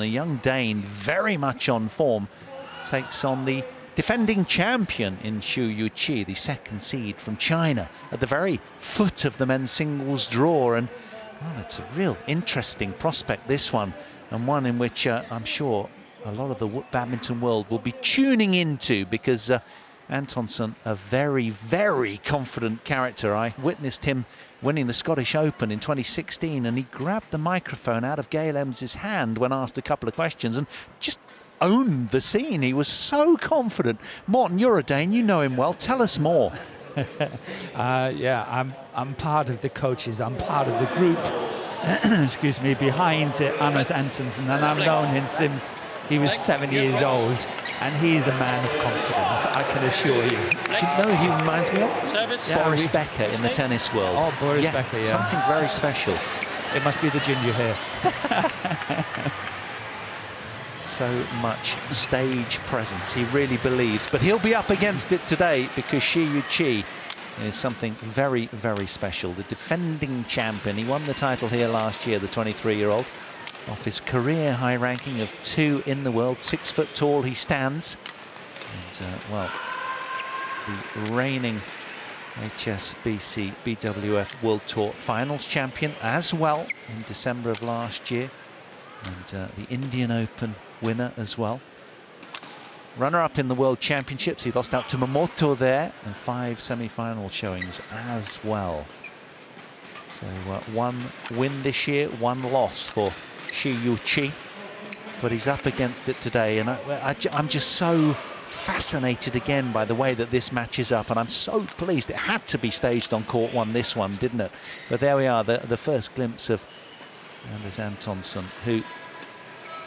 A young Dane, very much on form, takes on the defending champion in SHI Yuqi, the second seed from China, at the very foot of the men's singles draw. And well, it's a real interesting prospect, this one, and one in which I'm sure a lot of the badminton world will be tuning into, because ANTONSEN, a very, very confident character. I witnessed him winning the Scottish Open in 2016, and he grabbed the microphone out of Gail Ems's hand when asked a couple of questions and just owned the scene. He was so confident. Morten, you're a Dane, you know him well. Tell us more. Yeah, I'm part of the coaches. I'm part of the group, excuse me, behind Anders Antonsen, and I've known him since he was 7 years old, and he's a man of confidence, I can assure you. Do you know who he reminds me of? Yeah, Boris Becker in the tennis world. Oh, Boris Becker, yeah. Something very special. It must be the ginger hair. So much stage presence, he really believes. But he'll be up against it today, because SHI Yuqi is something very, very special. The defending champion, he won the title here last year, the 23-year-old. Off his career high ranking of 2 in the world, 6 foot tall he stands. And well, the reigning HSBC BWF World Tour Finals champion as well in December of last year, and the Indian Open winner as well. Runner-up in the World Championships, he lost out to Momoto there, and 5 semi-final showings as well. So 1 win this year, 1 loss for SHI Yuqi, but he's up against it today, and I'm just so fascinated again by the way that this matches up, and I'm so pleased. It had to be staged on court 1, this one, didn't it? But there we are, the first glimpse of Anders Antonsen, who,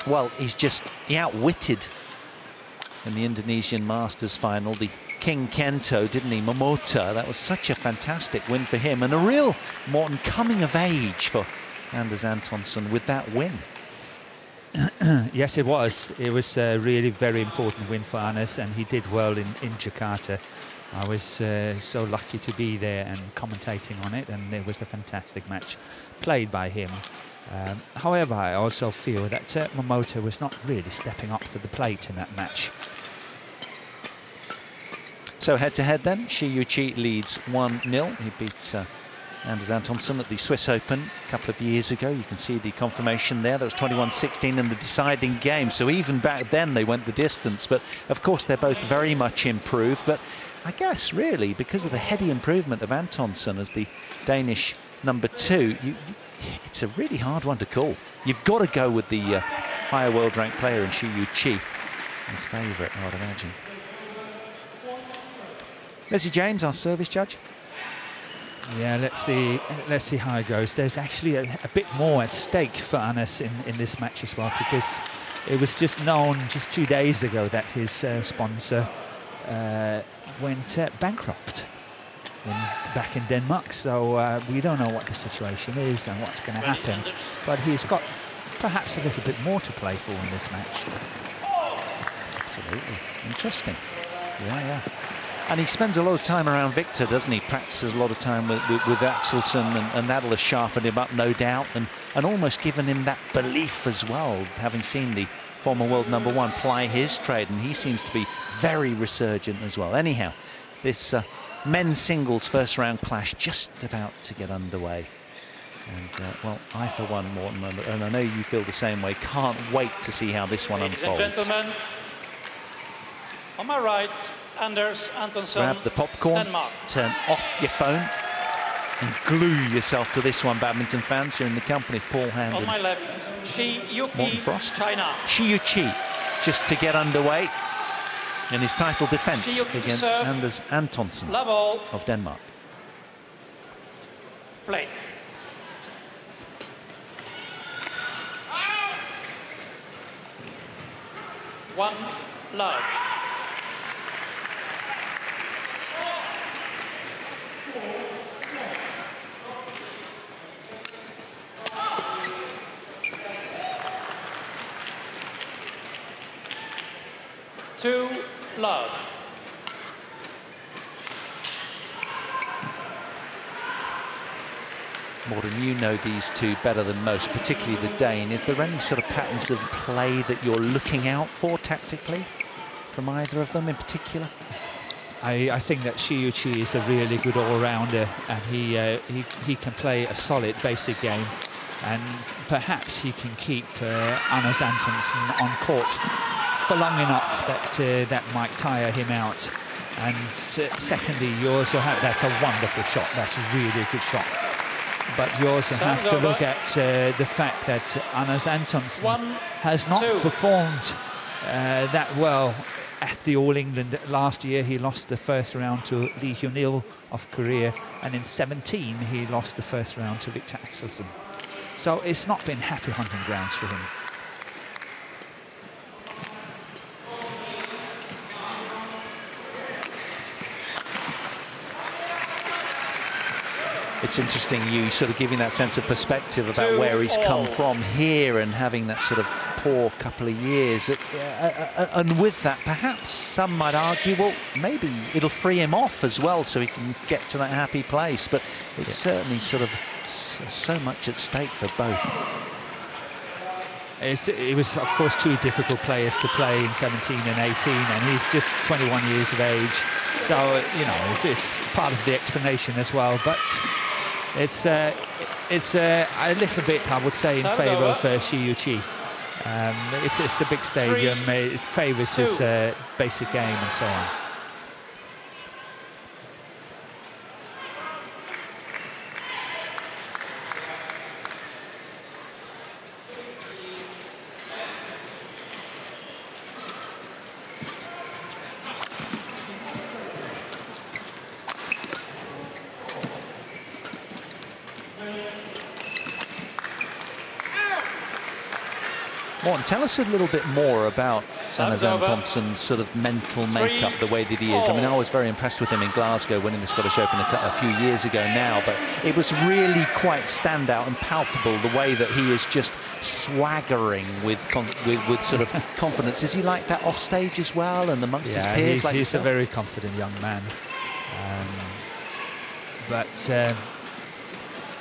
well, he outwitted in the Indonesian Masters final the King Kento, didn't he? Momoto. That was such a fantastic win for him, and a real, Morten, coming of age for Anders Antonsen with that win. Yes, it was. It was a really very important win for Anders, and he did well in Jakarta. I was so lucky to be there and commentating on it, and it was a fantastic match played by him. However, I also feel that Momoto was not really stepping up to the plate in that match. So head-to-head then, SHI Yuqi leads 1-0. He beat Anders Antonsen at the Swiss Open a couple of years ago. You can see the confirmation there. That was 21-16 in the deciding game. So even back then they went the distance. But of course they're both very much improved. But I guess really because of the heady improvement of Antonsen as the Danish number 2, it's a really hard one to call. You've got to go with the higher world ranked player in SHI Yuqi as favourite, I would imagine. Leslie James, our service judge. Yeah, let's see how it goes. There's actually a bit more at stake for Anders in this match as well, because it was just known just 2 days ago that his sponsor went bankrupt back in Denmark. So we don't know what the situation is and what's going to happen, but he's got perhaps a little bit more to play for in this match. Absolutely. Interesting. Yeah. And he spends a lot of time around Victor, doesn't he? Practices a lot of time with Axelsen, and that'll have sharpened him up, no doubt, and almost given him that belief as well, having seen the former world number 1 ply his trade, and he seems to be very resurgent as well. Anyhow, this men's singles first round clash just about to get underway. And, well, I for one, Morten, and I know you feel the same way, can't wait to see how this one unfolds. Ladies and gentlemen, on my right, Anders Antonsen, grab the popcorn, Denmark. Turn off your phone, and glue yourself to this one, badminton fans. You're in the company of Paul Hand On my left, SHI Morten Frost. Yuqi, China. SHI Yuqi just to get underway in his title defence against Anders Antonsen Level. of Denmark. Play. One love. Two love. Morten, you know these two better than most, particularly the Dane. Is there any sort of patterns of play that you're looking out for tactically from either of them in particular? I think that SHI Yuqi is a really good all-rounder, and he can play a solid basic game, and perhaps he can keep Anders Antonsen on court for long enough that that might tire him out. And secondly, you also have, that's a wonderful shot, that's a really good shot. But you also have to look at the fact that Anders Antonsen has not performed that well at the All England last year. He lost the first round to Lee Hyun-il of Korea, and in 17 he lost the first round to Victor Axelsen. So it's not been happy hunting grounds for him. It's interesting, you sort of giving that sense of perspective about where he's come from here and having that sort of poor couple of years. And with that, perhaps some might argue, well, maybe it'll free him off as well so he can get to that happy place. But it's certainly sort of so much at stake for both. It was, of course, two difficult players to play in 17 and 18, and he's just 21 years of age. So, you know, it's part of the explanation as well. But it's a little bit, I would say, in favour of SHI Yuqi. It's a big stadium. It favours his basic game and so on. Morten, tell us a little bit more about Anders Antonsen's sort of mental makeup, the way that he is. I mean, I was very impressed with him in Glasgow, winning the Scottish Open a few years ago now, but it was really quite standout and palpable, the way that he is just swaggering with sort of confidence. Is he like that off stage as well and amongst his peers? He's a very confident young man.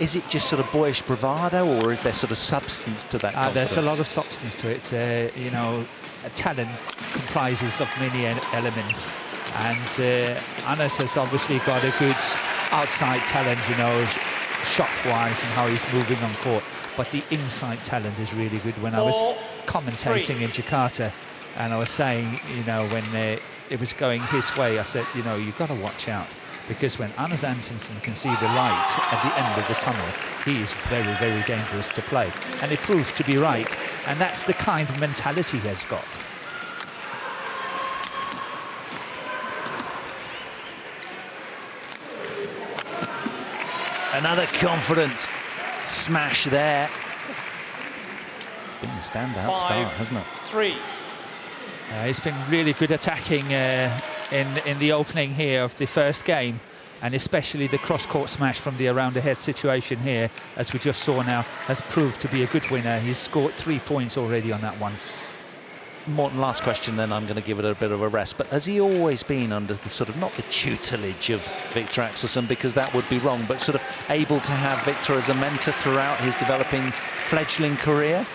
Is it just sort of boyish bravado, or is there sort of substance to that confidence? There's a lot of substance to it. You know, talent comprises of many elements, and Anders has obviously got a good outside talent, you know, shot-wise and how he's moving on court, but the inside talent is really good. When I was commentating in Jakarta, and I was saying, you know, when it was going his way, I said, you know, you've got to watch out. Because when Anders Antonsen can see the light at the end of the tunnel, he is very, very dangerous to play. And it proved to be right. And that's the kind of mentality he has got. Another confident smash there. It's been a standout start, hasn't it? 5-3. He's been really good attacking in the opening here of the first game, and especially the cross-court smash from the around-the-head situation here, as we just saw now, has proved to be a good winner. He's scored 3 points already on that one. Morten, last question, then I'm going to give it a bit of a rest. But has he always been under the sort of, not the tutelage of Victor Axelsen, because that would be wrong, but sort of able to have Victor as a mentor throughout his developing fledgling career?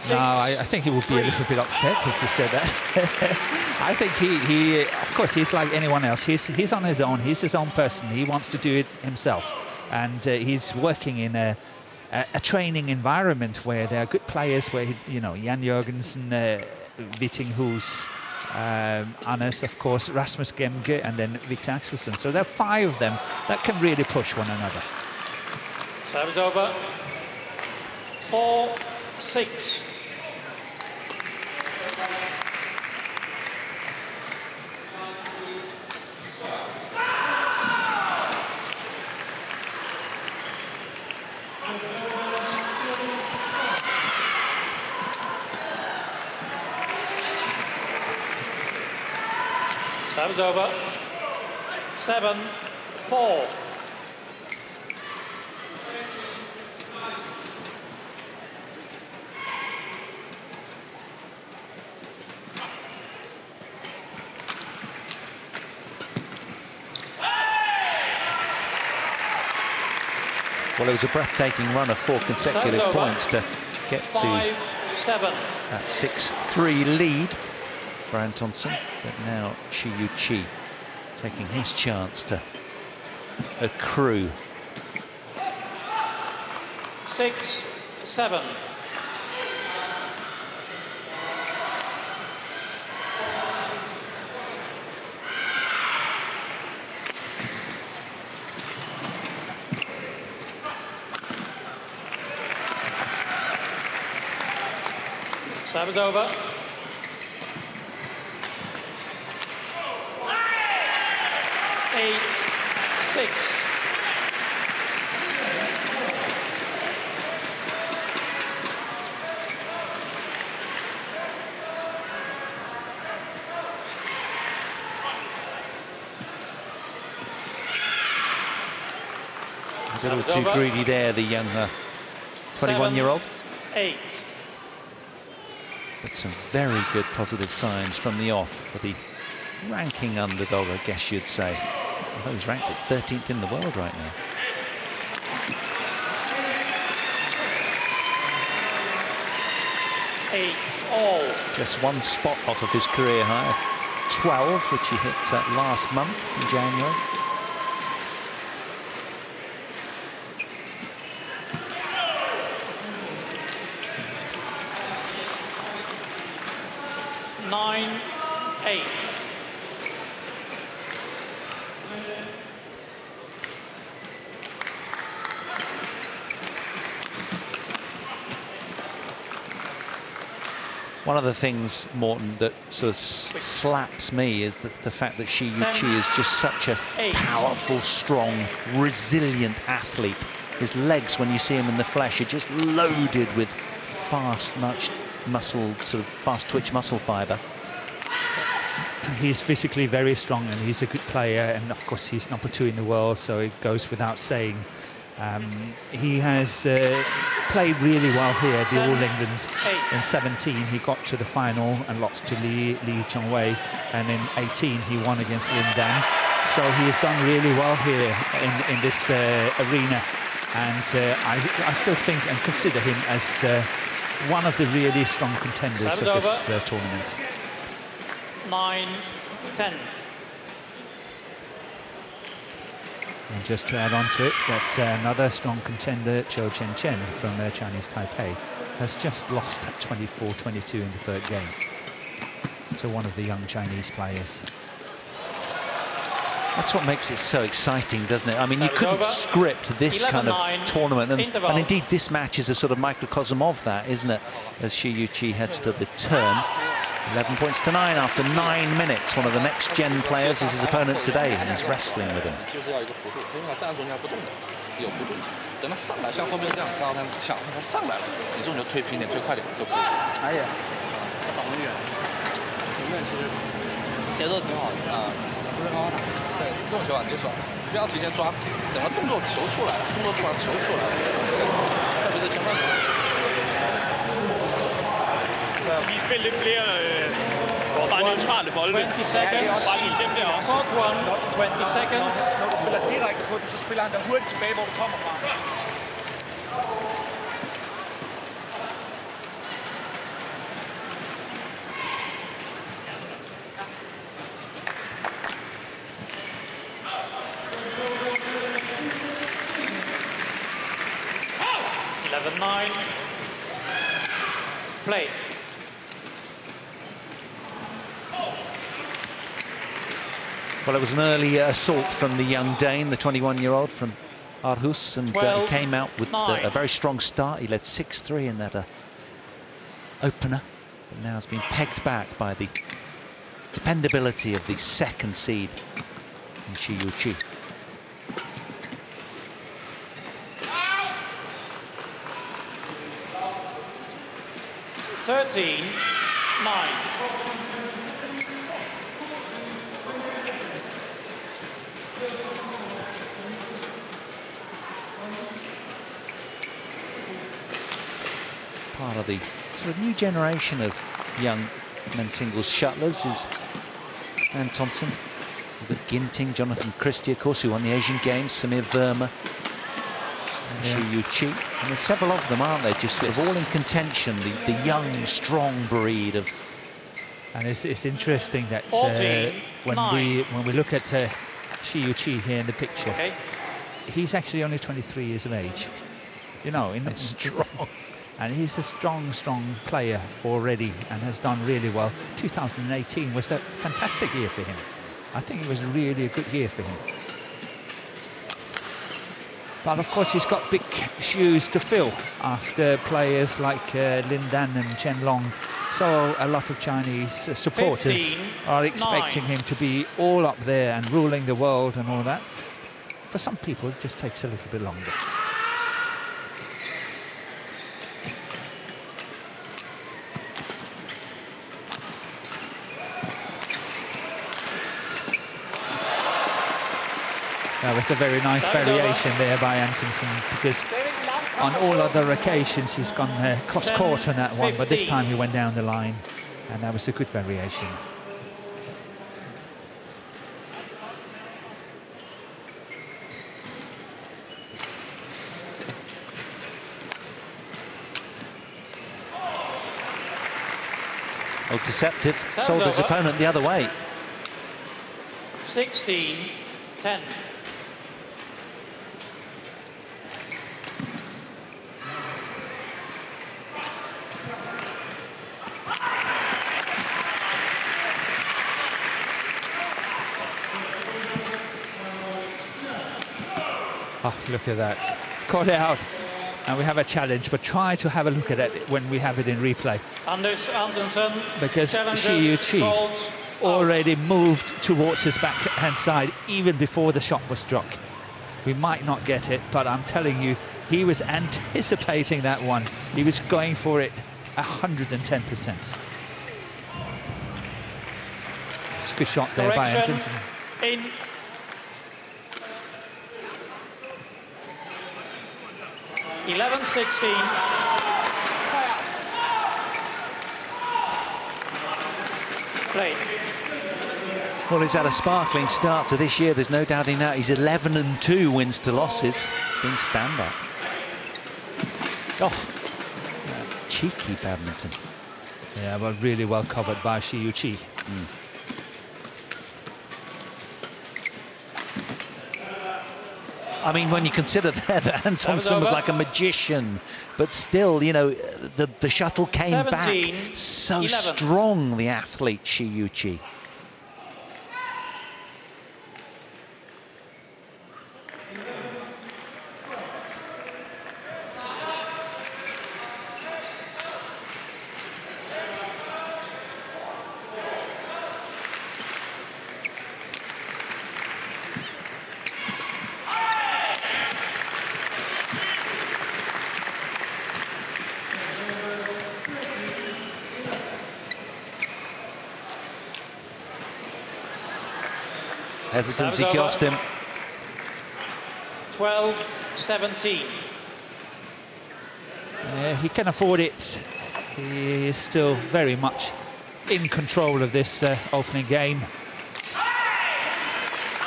No, I think he would be a little bit upset if you said that. I think he, of course, he's like anyone else. He's on his own. He's his own person. He wants to do it himself, and he's working in a training environment where there are good players. Where you know, Jan Jørgensen, Vittinghus, Anders, of course, Rasmus Gemge, and then Victor Axelsen. So there are 5 of them that can really push one another. Service over. 4-6. Service over. 7-4. Well, it was a breathtaking run of 4 consecutive points to get to 5-7. that 6-3 lead for Antonsen. But now SHI Yuqi taking his chance to accrue. 6-7. Serve is over. 8-6. A little too greedy there, the young 21-year-old. 8. But some very good positive signs from the off for the ranking underdog, I guess you'd say. Although he's ranked at 13th in the world right now. All. Just 1 spot off of his career high of 12, which he hit last month in January. Nine, 8. One of the things, Morten, that sort of slaps me is that the fact that SHI Yuqi is just such a powerful, strong, resilient athlete. His legs, when you see him in the flesh, are just loaded with fast, much muscle, sort of fast twitch muscle fibre. He's physically very strong and he's a good player, and of course he's number 2 in the world, so it goes without saying. He has played really well here at the All England. In 17 he got to the final and lost to Lee Chongwei, and in 18 he won against Lin Dan. So he has done really well here in this arena, and I still think and consider him as one of the really strong contenders of this tournament. 9-10. And just to add on to it, that another strong contender, CHN from Chinese Taipei, has just lost at 24-22 in the 3rd game. So one of the young Chinese players. That's what makes it so exciting, doesn't it? I mean, you couldn't script this kind of tournament, and indeed this match is a sort of microcosm of that, isn't it? As SHI Yuqi heads to the turn. 11 points to 9 after 9 minutes. One of the next-gen players is his opponent today, and he's wrestling with him. Vi spiller lidt flere bare neutrale bolde. 20 seconds. Court 1, 20 seconds. Når du spiller direkte på den, så spiller han dig hurtigt tilbage, hvor du kommer fra. Play. Well, it was an early assault from the young Dane, the 21-year-old from Aarhus, and he came out with a very strong start. He led 6-3 in that opener, but now has been pegged back by the dependability of the 2nd seed in SHI Yuqi. Thirteen, 9. Part of the sort of new generation of young men's singles shuttlers is Antonsen. We've got Ginting, Jonathan Christie, of course, who won the Asian Games, Samir Verma. Shi Yuqi. And there's several of them, aren't there? Just sort of all in contention, the young, strong breed of... And it's interesting that 14, when we look at Shi Yuqi here in the picture, Okay. he's actually only 23 years of age. You know, strong. And he's a strong player already and has done really well. 2018 was a fantastic year for him. I think it was really a good year for him. But of course he's got big shoes to fill after players like Lin Dan and Chen Long. So a lot of Chinese supporters 15, are expecting 9. him to be all up there and ruling the world and all that. For some people it just takes a little bit longer. That was a very nice variation there by Antonsen, because on all other occasions he's gone cross-court on that one, but this time he went down the line, and that was a good variation. Oh, deceptive. Sold his opponent the other way. 16-10. Oh, look at that. It's caught out. And we have a challenge, but try to have a look at it when we have it in replay. Anders Antonsen, Because Shi challengers Yuqi called already moved towards his backhand side even before the shot was struck. We might not get it, but I'm telling you, he was anticipating that one. He was going for it 110%. It's a good shot there by Correction Antonsen. in. (11-16). Play. Well, he's had a sparkling start to this year. There's no doubting that. He's 11-2 wins to losses. It's been stand-up. Oh, cheeky badminton. Yeah, well, really well covered by Shi Yuqi. I mean, when you consider there that Antonsen was like a magician, but still, you know, the shuttle came 17, back so 11. strong, the athlete Shi Yuqi. Hesitancy cost him. 12-17. He can afford it. He is still very much in control of this opening game.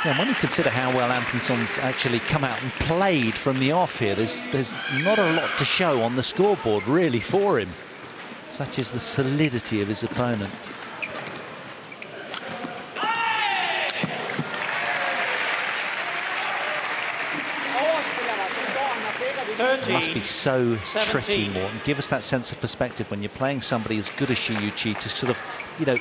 Yeah, when you consider how well Antonsen's actually come out and played from the off here, there's not a lot to show on the scoreboard really for him. Such is the solidity of his opponent. It must be so 17. tricky, Morten. Give us that sense of perspective when you're playing somebody as good as Shi Yuqi to sort of, you know,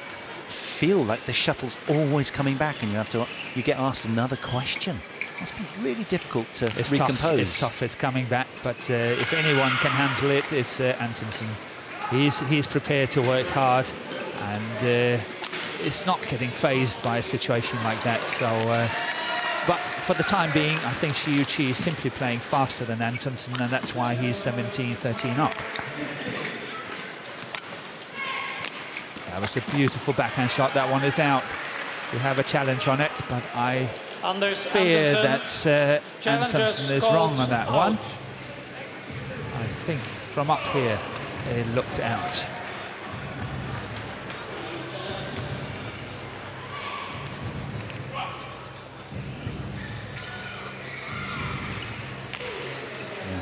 feel like the shuttle's always coming back and you get asked another question. It must be really difficult to recompose. Tough. It's tough. It's coming back, but if anyone can handle it, it's Antonsen. He's prepared to work hard, and it's not getting phased by a situation like that. So, but for the time being, I think Shi Yuqi is simply playing faster than Antonsen, and that's why he's 17-13 up. That was a beautiful backhand shot. That one is out. We have a challenge on it, but I fear that Antonsen is wrong on that one. I think from up here, it looked out.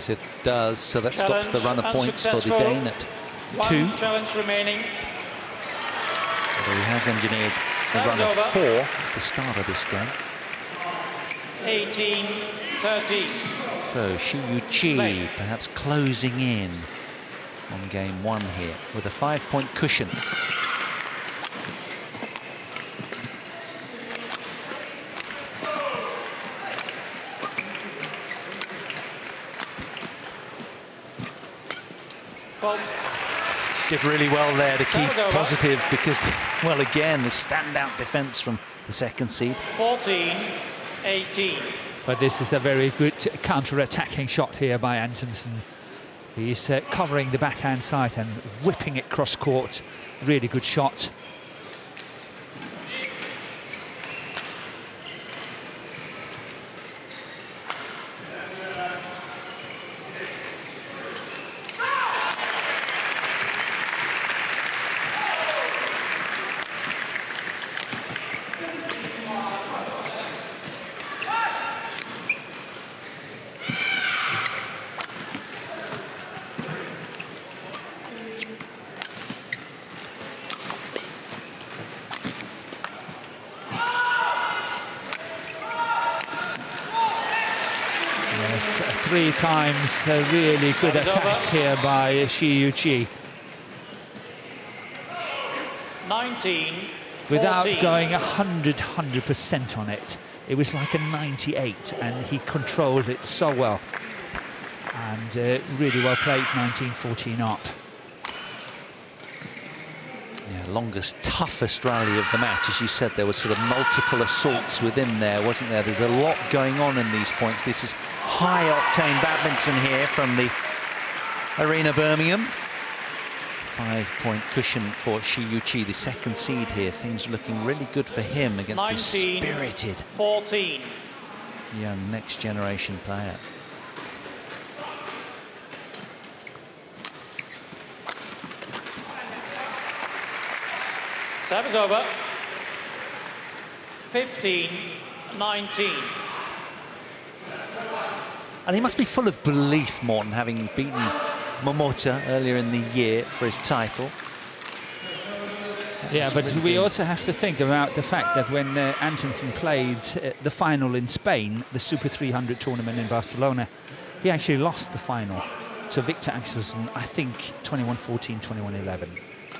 Yes, it does. So that stops Challenge the run of points for the Dane at 2. One challenge remaining. Although he has engineered a run of 4 at the start of this game. 18-13. So SHI Yuqi perhaps closing in on game 1 here with a 5-point cushion. Fault. Did really well there to keep positive because, well, again, the standout defence from the second seed. 14-18. But this is a very good counter-attacking shot here by Antonsen. He's covering the backhand side and whipping it cross-court. Really good shot. Yes, 3 times a really good attack here by SHI Yuqi. 19. Without 14. going 100% on it. It was like a 98 and he controlled it so well. And really well played, 19-14 up. Yeah, longest, toughest rally of the match. As you said, there were sort of multiple assaults within there, wasn't there? There's a lot going on in these points. This is high-octane badminton here from the Arena Birmingham. 5-point cushion for SHI Yuqi, the second seed here. Things looking really good for him against the spirited 14. young next-generation player. Service over. 15-19. And he must be full of belief, Morten, having beaten Momota earlier in the year for his title. Yeah, but we also have to think about the fact that when Antonsen played the final in Spain, the Super 300 tournament in Barcelona, he actually lost the final to Victor Axelsen, I think 21-14, 21-11.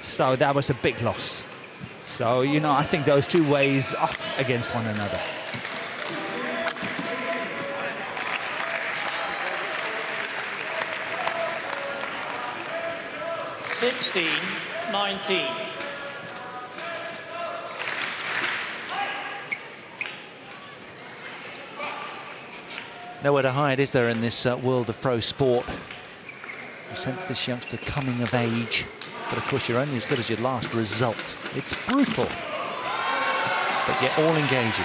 So that was a big loss. So, you know, I think those two ways up against one another. (16-19). Nowhere to hide, is there, in this world of pro sport? You sense this youngster coming of age, but of course you're only as good as your last result. It's brutal, but yet all engaging.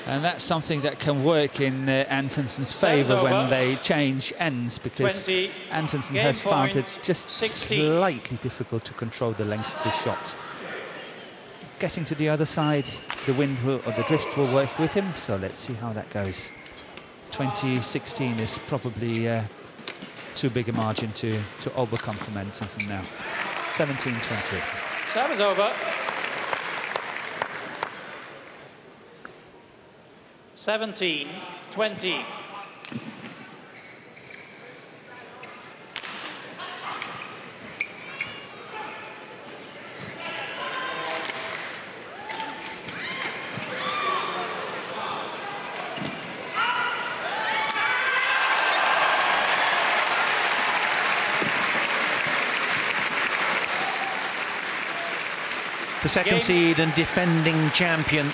And that's something that can work in Antonsen's favour when they change ends, because 20, Antonsen has found it just 16. slightly difficult to control the length of his shots. Getting to the other side, the wind will, or the drift will work with him, so let's see how that goes. 20-16 is probably too big a margin to overcome from Antonsen now. 17-20. Service over. 17-20. The second seed and defending champion.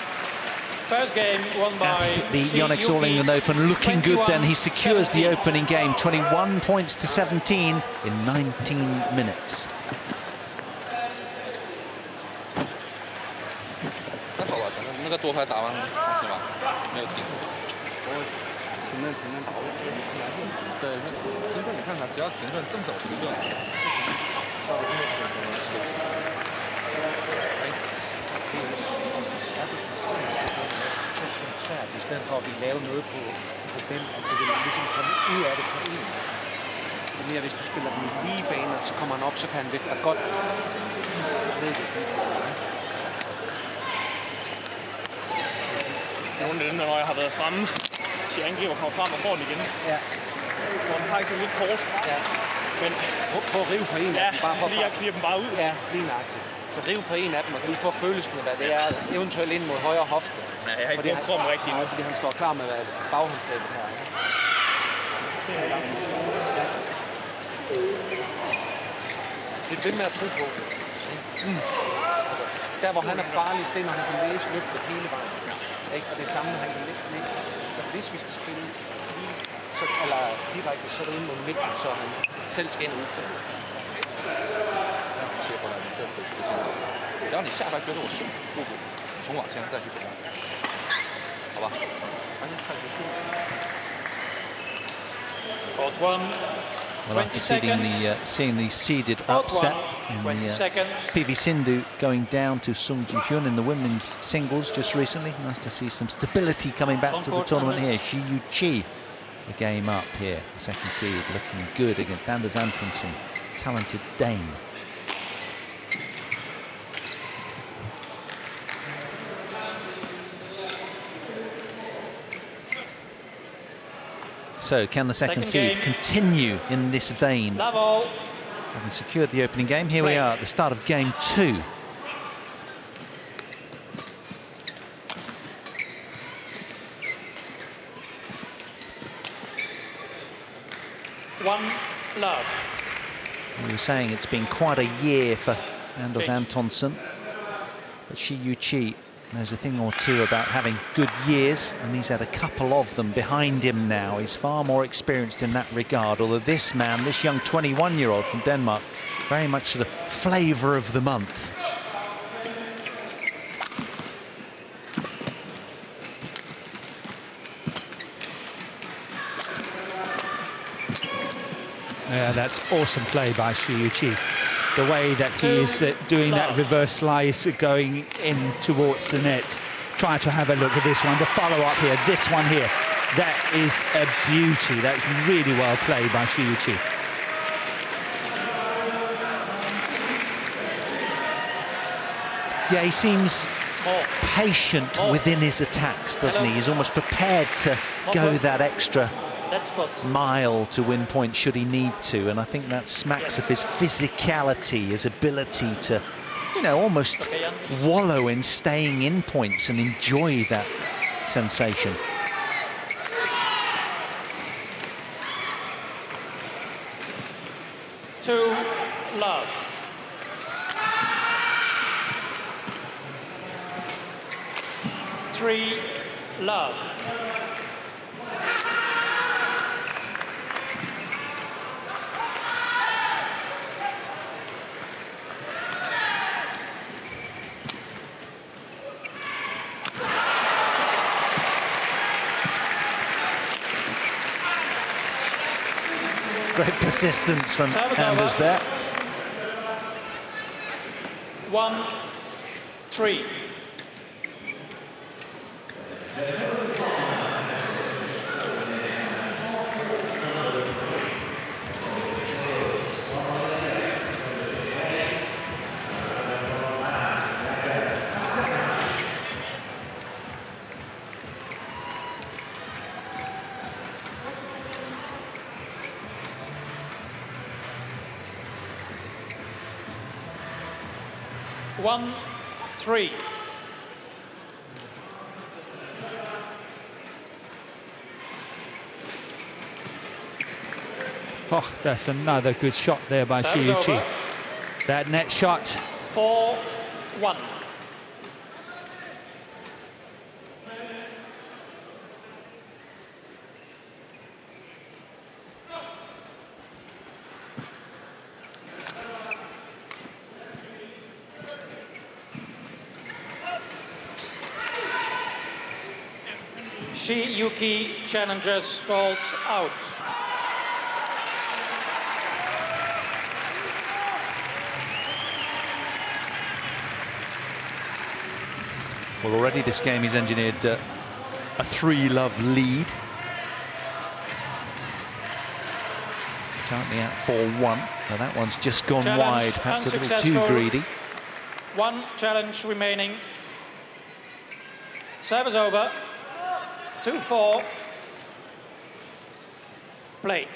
First game won by The SHI Yonex All Yuqi, England Open looking good then. He secures the 21-17. opening game, 21 points to 17 in 19 minutes. 还好吧，咱们那个多块打完放心吧，没有顶。停顿打过。对，停顿你看看，只要停顿正手停顿。稍微 svært, i stedet for at vi laver noget på den, at det vil ligesom komme ud af det på en. Det er mere, hvis du spiller den lige baner, så kommer han op, så kan han vifte dig godt. Nogle af dem, når jeg har været fremme, så jeg angriber kommer frem og får den igen. Ja. Hvor den faktisk er lidt kort. Ja. Men prøv at rive på en af dem, bare for fordi jeg klirer dem bare ud. Ja, lige nøjagtigt. Så rive på en af dem, og lige få følelsen af, hvad det er, eventuelt ind mod højre hofte. Ja, jeg har ikke brugt form rigtigt nu. Fordi han står klar med baghåndskabet her. Det er det med at tro på. Altså, der, hvor han er farligst, det er, når han kan læse løftet hele vejen. Ikke? Og det er samme, han kan lægge ned. Så hvis vi skal spille så, eller direkte, så er det inde mod midten, så han selv skal ind og udføre. 只要你下边觉得我舒服，从往前再去给他，好吧？而且看不舒服。 Court 1, Well, 20 after seconds. seeing the seeded Court upset 1, in 20 the seconds. PV Sindhu going down to Sung Ji-hyun in the women's singles just recently. Nice to see some stability coming back to the On-court tournament here. numbers. SHI Yuqi, the game up here. Second seed looking good against Anders Antonsen, talented Dane. So can the second seed game. continue in this vein? Level. Having secured the opening game, here we are at the start of game 2. One love. We were saying it's been quite a year for Anders Antonsen, but SHI Yuqi knows a thing or two about having good years, and he's had a couple of them behind him now. He's far more experienced in that regard, although this man, this young 21-year-old from Denmark, very much sort of flavour of the month. Yeah, that's awesome play by SHI Yuqi. The way that he is doing that reverse slice, going in towards the net. Try to have a look at this one, the follow-up here, this one here. That is a beauty. That's really well played by SHI Yuqi. Yeah, he seems patient within his attacks, doesn't he? He's almost prepared to go that extra mile to win points should he need to, and I think that smacks of his physicality, his ability to, you know, almost wallow in staying in points and enjoy that sensation. Two love. Three love. Great persistence from Anders there. 1-3. One, three. Oh, that's another good shot there by SHI Yuqi. That net shot. 4-1. SHI Yuqi challenges called out. Well, already this game is engineered a 3-love lead. Currently at 4-1. Now that one's just gone wide. Perhaps a little too greedy. One challenge remaining. Service over. 2-4. Play.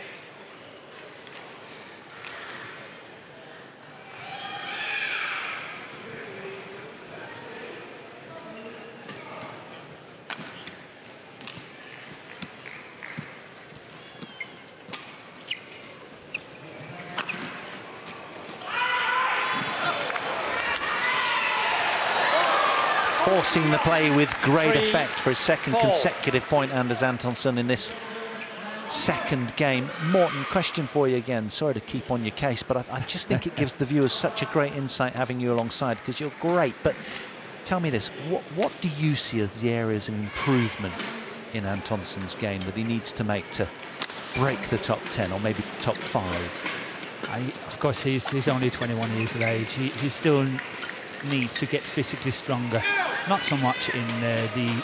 Forcing the play with great effect for his second consecutive point, Anders Antonsen, in this second game. Morten, question for you again. Sorry to keep on your case, but I just think it gives the viewers such a great insight having you alongside, because you're great. But tell me this, what do you see as the areas of improvement in Antonsen's game that he needs to make to break the top 10 or maybe top 5? Of course, he's only 21 years of age. He still needs to get physically stronger, not so much in the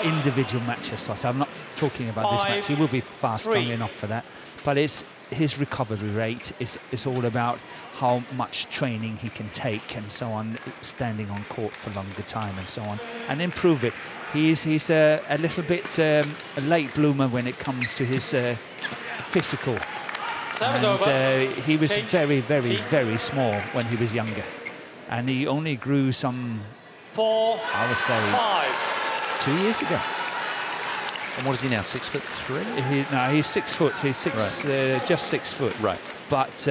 individual matches. So I'm not talking about this match. He will be fast, strong enough for that, but it's his recovery rate. It's all about how much training he can take and so on, standing on court for longer time and so on, and improve it. He's a little bit a late bloomer when it comes to his physical. And he was very small when he was younger, and he only grew some, I would say, 2 years ago. And what is he now, 6'3"? No, he's 6 foot. He's just 6 foot. Right. But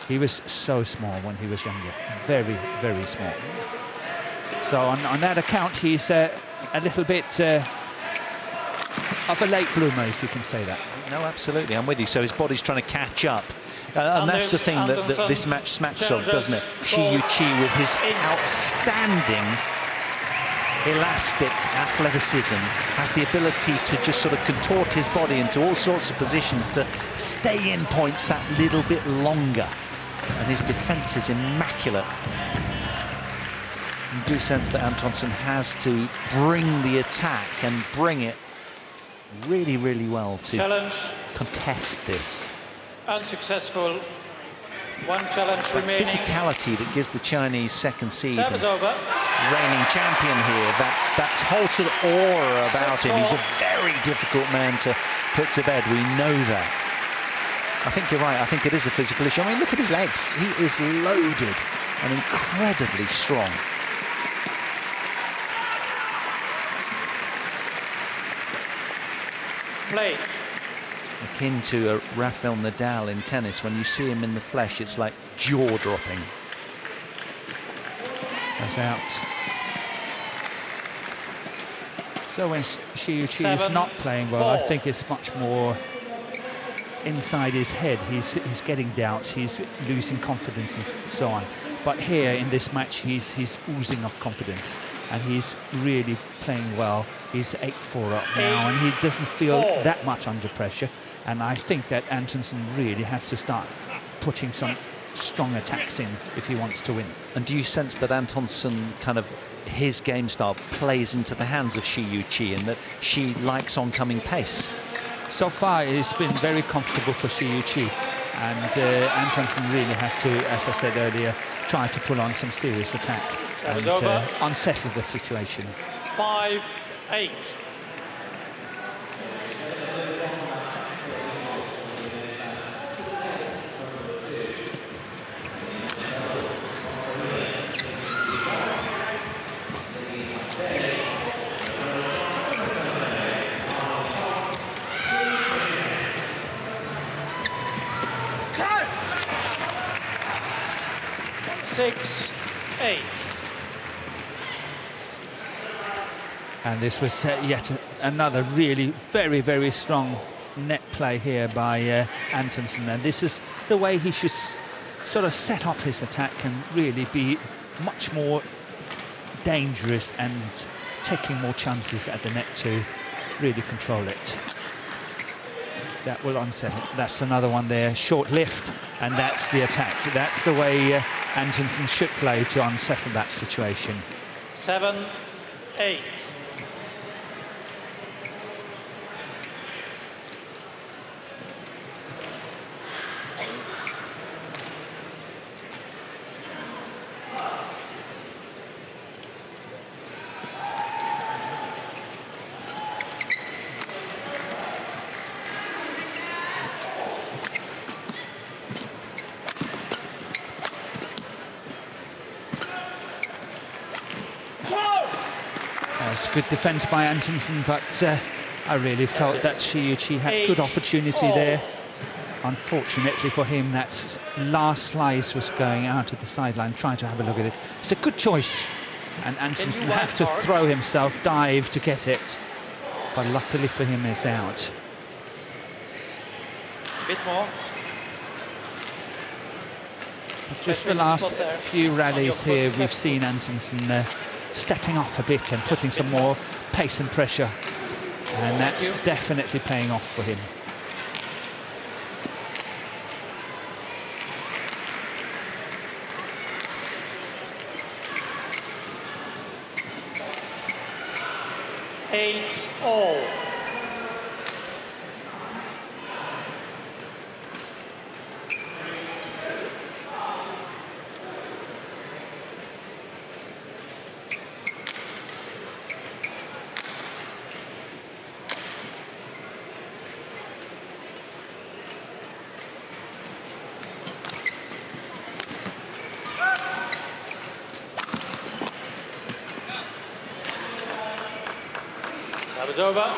he was so small when he was younger, very small. So on that account, he's a little bit of a late bloomer, if you can say that. No, absolutely, I'm with you. So his body's trying to catch up. And that's the thing that this match smacks of, doesn't it? SHI Yuqi, with his outstanding elastic athleticism, has the ability to just sort of contort his body into all sorts of positions to stay in points that little bit longer. And his defence is immaculate. You do sense that Antonsen has to bring the attack and bring it really well to contest this. Unsuccessful. One challenge remaining. Physicality that gives the Chinese second seed, Service over. reigning champion here, that whole sort of aura about him. He's a very difficult man to put to bed, we know that. I think you're right, I think it is a physical issue. I mean, look at his legs. He is loaded and incredibly strong. Play. Akin to a Rafael Nadal in tennis. When you see him in the flesh, it's like jaw-dropping. That's out. So when SHI Yuqi is not playing well, I think it's much more inside his head. He's getting doubts, he's losing confidence and so on. But here in this match, he's oozing of confidence, and he's really playing well. He's 8-4 up now, and he doesn't feel that much under pressure. And I think that Antonsen really has to start putting some strong attacks in if he wants to win. And do you sense that Antonsen, kind of his game style, plays into the hands of SHI Yuqi, and that she likes oncoming pace? So far, it's been very comfortable for SHI Yuqi, and Antonsen really had to, as I said earlier, try to pull on some serious attack and unsettle the situation. 5-8. And this was yet another really very strong net play here by Antonsen, and this is the way he should sort of set up his attack and really be much more dangerous and taking more chances at the net to really control it. That will unsettle. That's another one there, short lift, and that's the attack. That's the way Antonsen should play to unsettle that situation. 7-8. Yes, good defence by Antonsen, but I really felt that SHI Yuqi had good opportunity there. Unfortunately for him, that last slice was going out of the sideline. Trying to have a look at it. It's a good choice, and Antonsen have to throw himself, dive to get it, but luckily for him, it's out. A bit more. It's just the last few rallies here, we've seen Antonsen stepping up a bit and putting some more pace and pressure, and that's definitely paying off for him. Eight all. That was over.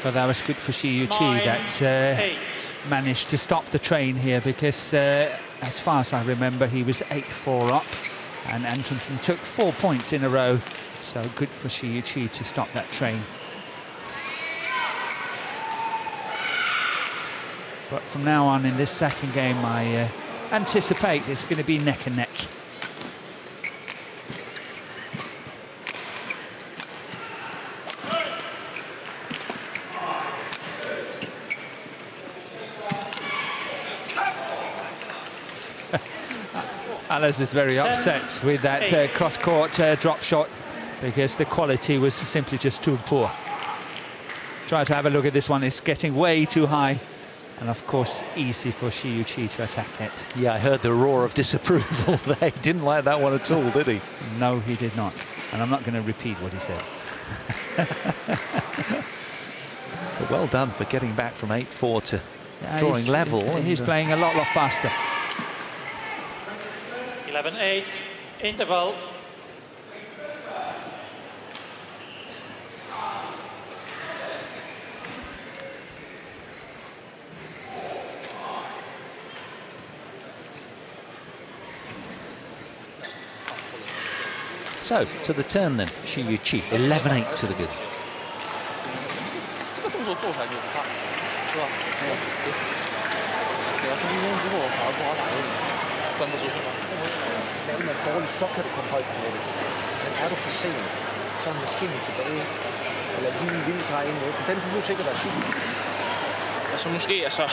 Well, that was good for SHI Yuqi that managed to stop the train here, because as far as I remember, he was 8-4 up, and Antonsen took 4 points in a row. So good for SHI Yuqi to stop that train. But from now on in this second game, I anticipate it's going to be neck and neck. Alice is very upset with that cross-court drop shot, because the quality was simply just too poor. Try to have a look at this one. It's getting way too high, and of course easy for SHI Yuqi to attack it. Yeah, I heard the roar of disapproval there. He didn't like that one at all, did he? No, he did not, and I'm not going to repeat what he said. But well done for getting back from 8-4 to drawing level. He's playing a lot faster. 11-8, interval. So, to the turn then, SHI Yuqi, 11-8 to the good. 这个动作做出来就不怕，是吧？对啊，中间如果我跑得不好打，分不出去嘛。Laver man dårligt, så kan du komme højt på det. Men er du for sent, så er maskinen tilbage, eller lige en lille drej ind i den kunne jo sikkert være super. Altså måske, altså,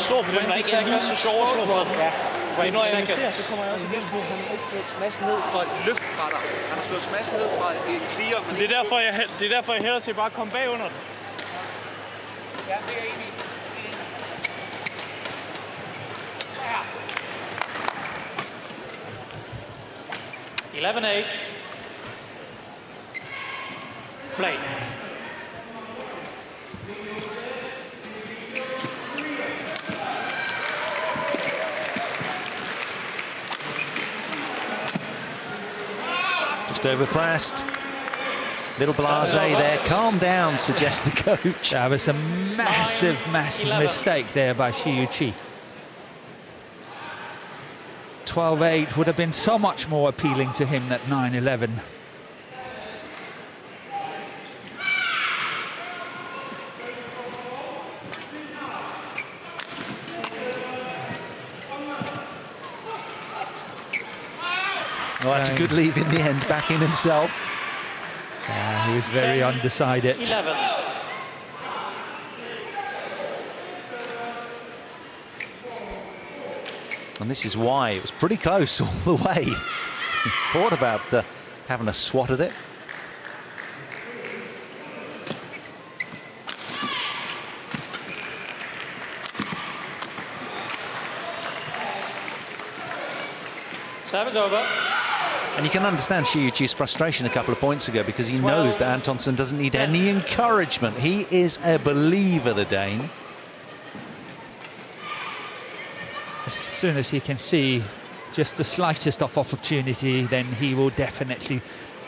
slå på dem, der ikke er lige så sjovt at slå på dem. Ja. Fordi når jeg investerer, Så kommer jeg også igen på, at han ikke slået smash ned fra et løft fra dig. Han har slået smash ned fra et clear. Men det er derfor, jeg hælder til bare at komme bag under den. Ja, det er jeg enig i. 11-8. Play. Just overpressed. Little blasé there. Calm down, suggests the coach. That was a massive mistake there by SHI Yuqi. 12-8 would have been so much more appealing to him than 9-11. Well, that's a good leave in the end, backing himself. He was very undecided. 11. And this is why it was pretty close all the way. He thought about having a swat at it. Service over. And you can understand SHI Yuqi's frustration a couple of points ago, because he knows that Antonsen doesn't need any encouragement. He is a believer, the Dane. As soon as he can see just the slightest of opportunity, then he will definitely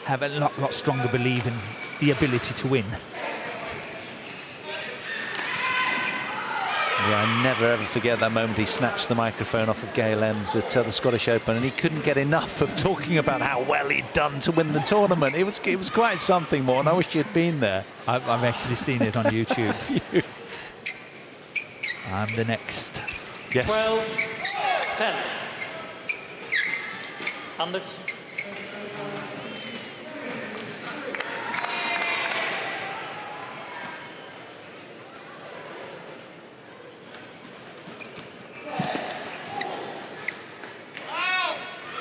have a lot stronger belief in the ability to win. Yeah, I never ever forget that moment he snatched the microphone off of Gail Ems at the Scottish Open, and he couldn't get enough of talking about how well he'd done to win the tournament. It was quite something, more, and I wish you'd been there. I've actually seen it on YouTube. I'm the next. Yes. 12-10. Anders.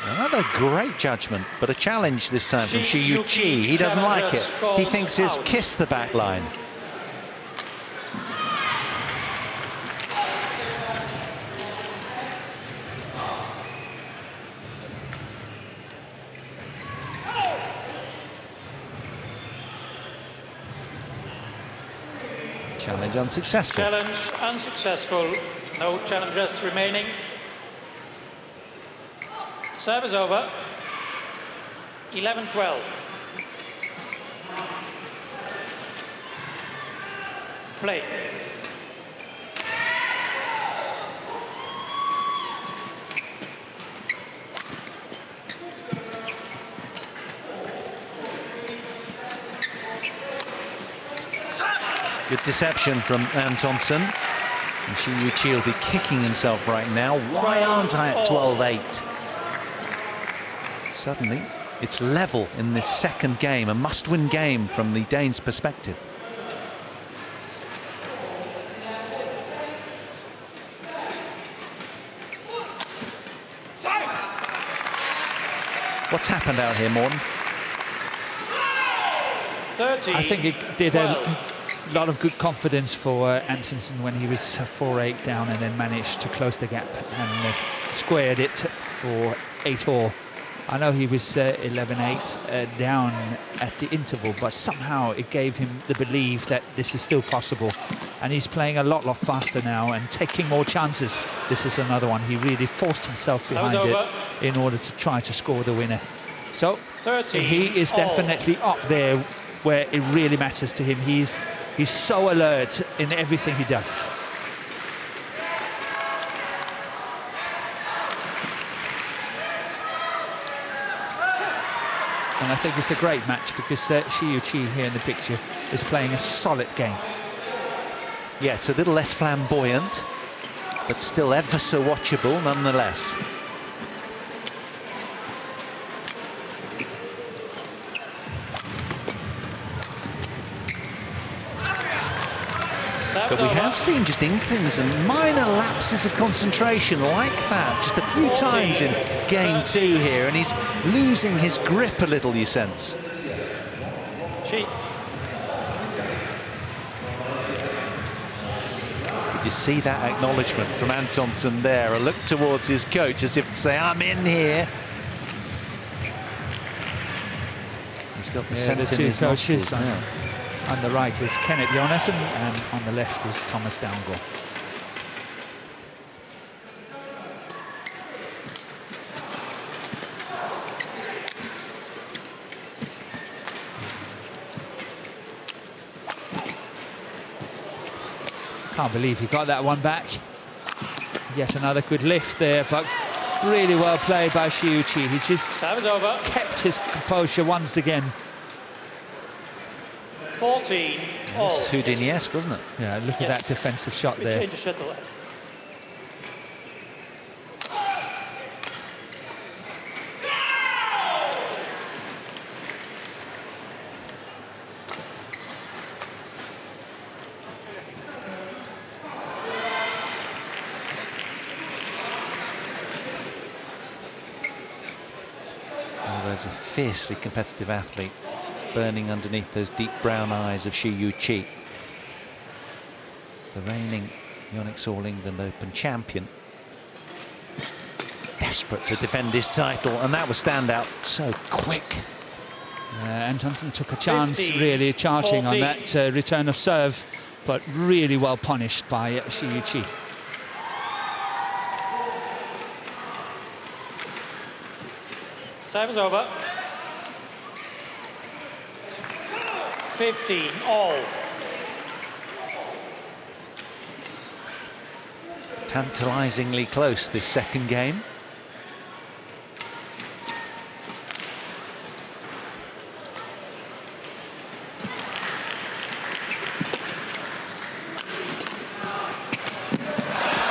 Another great judgment, but a challenge this time from SHI Yuqi. He doesn't like it. He thinks he's kissed the back line. Challenge unsuccessful. Challenge unsuccessful. No challenges remaining. Service over. 11-12. Play. Good deception from Antonsen. And SHI Yuqi will be kicking himself right now. Why aren't I at 12-8? Suddenly, it's level in this second game, a must-win game from the Danes' perspective. What's happened out here, Morten? 13. I think it did a lot of good confidence for Antonsen when he was 4-8 down and then managed to close the gap and squared it for 8-all. I know he was 11-8 down at the interval, but somehow it gave him the belief that this is still possible. And he's playing a lot faster now and taking more chances. This is another one. He really forced himself behind it in order to try to score the winner. So 13 he is definitely up there where it really matters to him. He's so alert in everything he does. And I think it's a great match because SHI Yuqi here in the picture is playing a solid game. Yeah, it's a little less flamboyant, but still ever so watchable nonetheless. But we have seen just inklings and minor lapses of concentration like that, just a few times in game 2 here, and he's losing his grip a little, you sense. Did you see that acknowledgement from Antonsen there? A look towards his coach as if to say, I'm in here. He's got the scent in his nostrils now. On the right is Kenneth Jonassen, and on the left is Thomas Downgal. Can't believe he got that one back. Yet another good lift there, but really well played by SHI Yuqi. He just kept his composure once again. 14 all. This is Houdini-esque, wasn't it? Yeah, look at that defensive shot there. Change the shuttle. Oh, there's a fiercely competitive athlete burning underneath those deep brown eyes of SHI Yuqi. The reigning Yonex All England Open champion. Desperate to defend his title, and that was standout so quick. Antonsen took a chance, really charging on that return of serve, but really well punished by SHI Yuqi. Serve is over. 15 all. Tantalisingly close, this second game.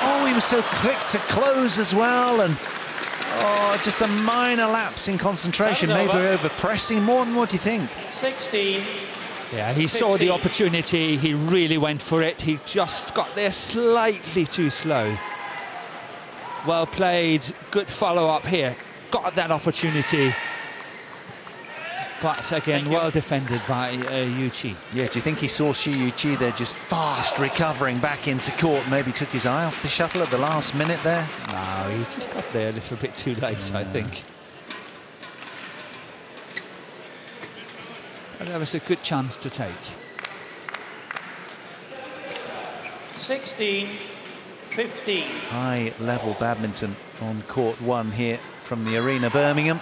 Oh, he was so quick to close as well, and just a minor lapse in concentration, maybe over pressing more than what you think. 16. Yeah, he saw the opportunity, he really went for it, he just got there slightly too slow. Well played, good follow-up here, got that opportunity. But again, well defended by Yuqi. Yeah, do you think he saw SHI Yuqi there just fast recovering back into court? Maybe took his eye off the shuttle at the last minute there? No, he just got there a little bit too late, I think. But that was a good chance to take. 16, 15. High-level badminton on court one here from the Arena Birmingham.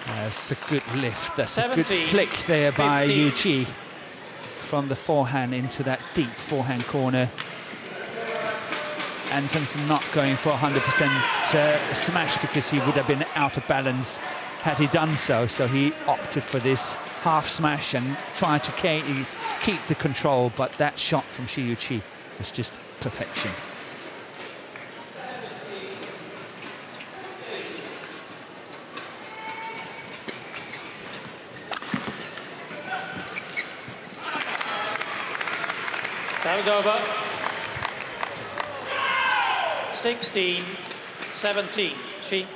That's a good lift, that's 17, a good flick there by 15. Yuqi from the forehand into that deep forehand corner. Antonsen not going for 100% smash because he would have been out of balance had he done so. So he opted for this half smash and tried to keep the control, but that shot from SHI Yuqi was just perfection. Serve's over. 16, 17. SHI.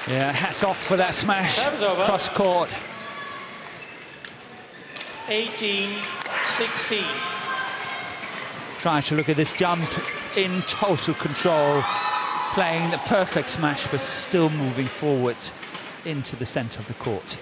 Yeah, hats off for that smash cross court. 18, 16. Trying to look at this jump in total control, playing the perfect smash, but still moving forwards into the center of the court.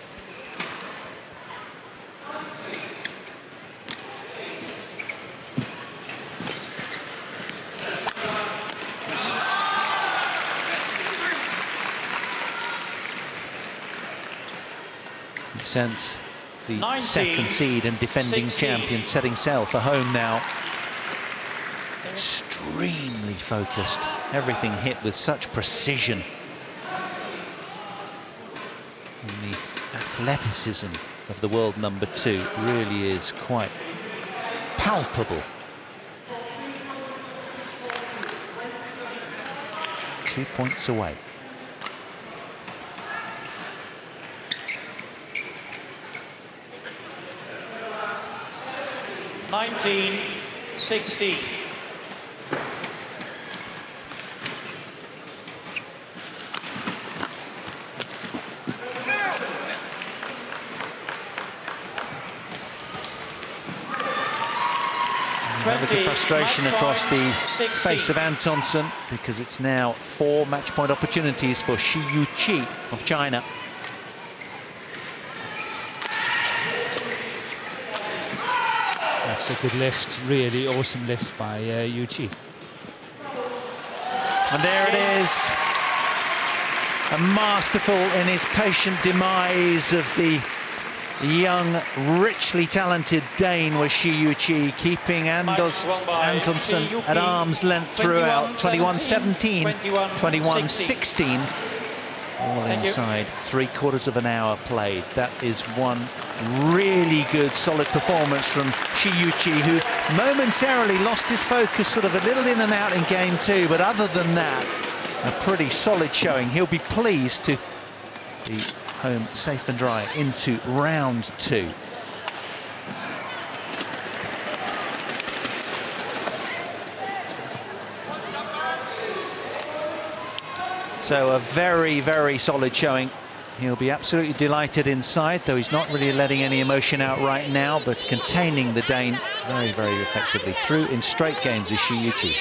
Sense the 19, second seed and defending 16. champion setting sail for home now. Extremely focused, everything hit with such precision. And the athleticism of the world number 2 really is quite palpable. 2 points away. Nineteen, 16. With the frustration across the face of Antonsen, because it's now 4 match point opportunities for SHI Yuqi of China. That's a good lift, really awesome lift by Yuqi. And there it is. A masterful in his patient demise of the young, richly talented Dane was SHI Yuqi, keeping Antonsen at arm's length throughout. 21-17, 21-16. All inside 3/4 of an hour played. That is one really good, solid performance from SHI Yuqi, who momentarily lost his focus, sort of a little in and out in game 2, but other than that, A pretty solid showing. He'll be pleased to be home safe and dry into round 2. So a very, very solid showing. He'll be absolutely delighted inside, though he's not really letting any emotion out right now, but containing the Dane very, very effectively through in straight games is SHI Yuqi.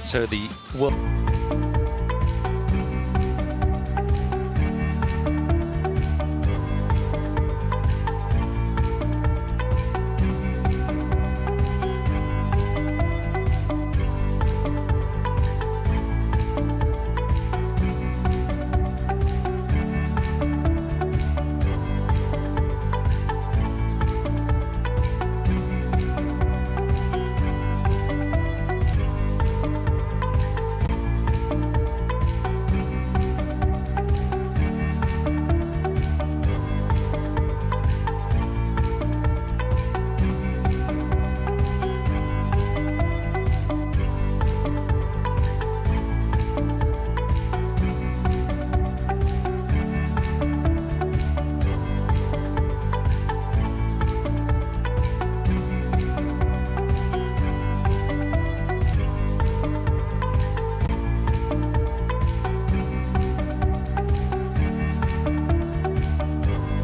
So the